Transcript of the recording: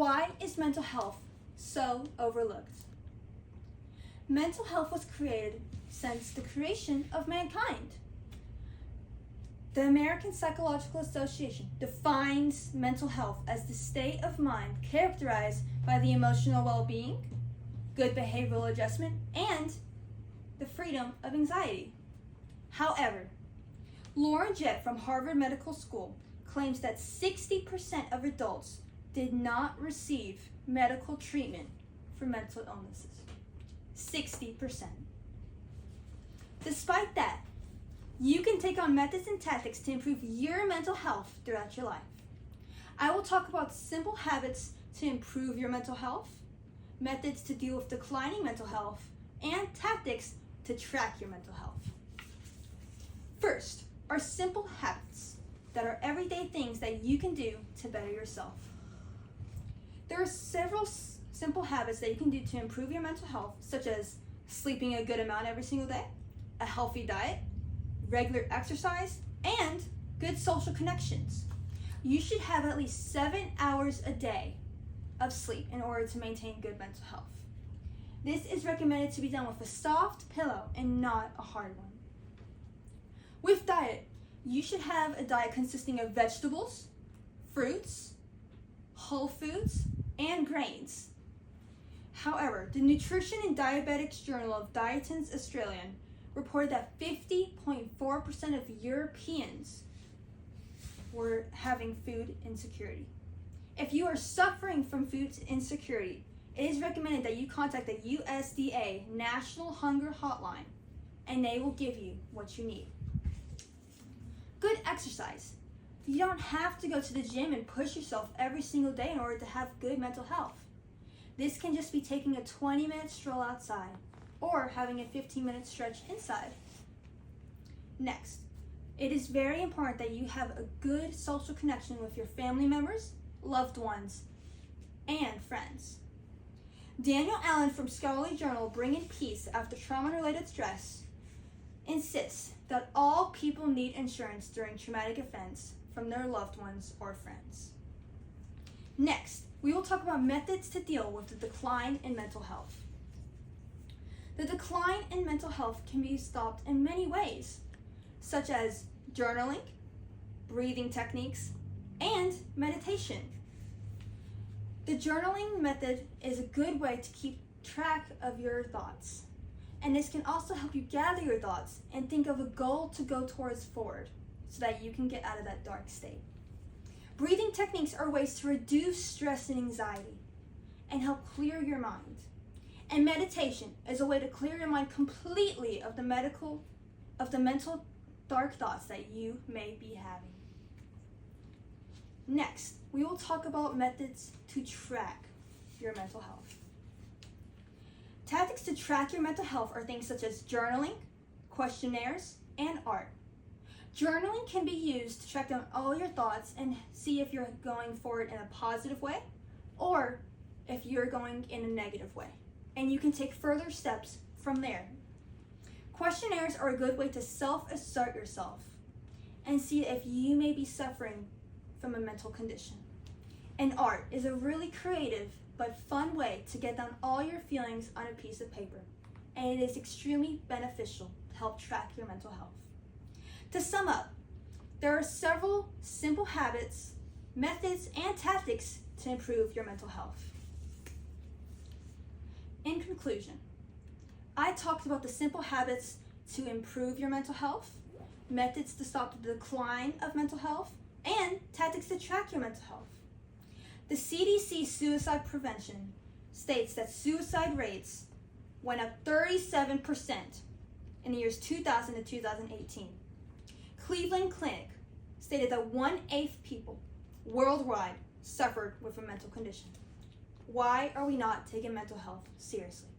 Why is mental health so overlooked? Mental health was created since the creation of mankind. The American Psychological Association defines mental health as the state of mind characterized by the emotional well-being, good behavioral adjustment, and the freedom of anxiety. However, Lauren Jett from Harvard Medical School claims that 60% of adults did not receive medical treatment for mental illnesses. 60%. Despite that, you can take on methods and tactics to improve your mental health throughout your life. I will talk about simple habits to improve your mental health, methods to deal with declining mental health, and tactics to track your mental health. First are simple habits that are everyday things that you can do to better yourself. There are several simple habits that you can do to improve your mental health, such as sleeping a good amount every single day, a healthy diet, regular exercise, and good social connections. You should have at least 7 hours a day of sleep in order to maintain good mental health. This is recommended to be done with a soft pillow and not a hard one. With diet, you should have a diet consisting of vegetables, fruits, whole foods, and grains. However, the Nutrition and Diabetics Journal of Dietitians Australian reported that 50.4% of Europeans were having food insecurity. If you are suffering from food insecurity, it is recommended that you contact the USDA National Hunger Hotline, and they will give you what you need. Good exercise. You don't have to go to the gym and push yourself every single day in order to have good mental health. This can just be taking a 20-minute stroll outside or having a 15-minute stretch inside. Next, it is very important that you have a good social connection with your family members, loved ones, and friends. Daniel Allen from Scholarly Journal Bringing Peace After Trauma-Related Stress insists that all people need insurance during traumatic events from their loved ones or friends. Next, we will talk about methods to deal with the decline in mental health. The decline in mental health can be stopped in many ways, such as journaling, breathing techniques, and meditation. The journaling method is a good way to keep track of your thoughts, and this can also help you gather your thoughts and think of a goal to go towards forward so that you can get out of that dark state. Breathing techniques are ways to reduce stress and anxiety and help clear your mind. And meditation is a way to clear your mind completely of the mental dark thoughts that you may be having. Next, we will talk about methods to track your mental health. Tactics to track your mental health are things such as journaling, questionnaires, and art. Journaling can be used to track down all your thoughts and see if you're going forward in a positive way or if you're going in a negative way. And you can take further steps from there. Questionnaires are a good way to self-assert yourself and see if you may be suffering from a mental condition. And art is a really creative but fun way to get down all your feelings on a piece of paper. And it is extremely beneficial to help track your mental health. To sum up, there are several simple habits, methods, and tactics to improve your mental health. In conclusion, I talked about the simple habits to improve your mental health, methods to stop the decline of mental health, and tactics to track your mental health. The CDC suicide prevention states that suicide rates went up 37% in the years 2000 to 2018. Cleveland Clinic stated that 1/8 people worldwide suffered with a mental condition. Why are we not taking mental health seriously?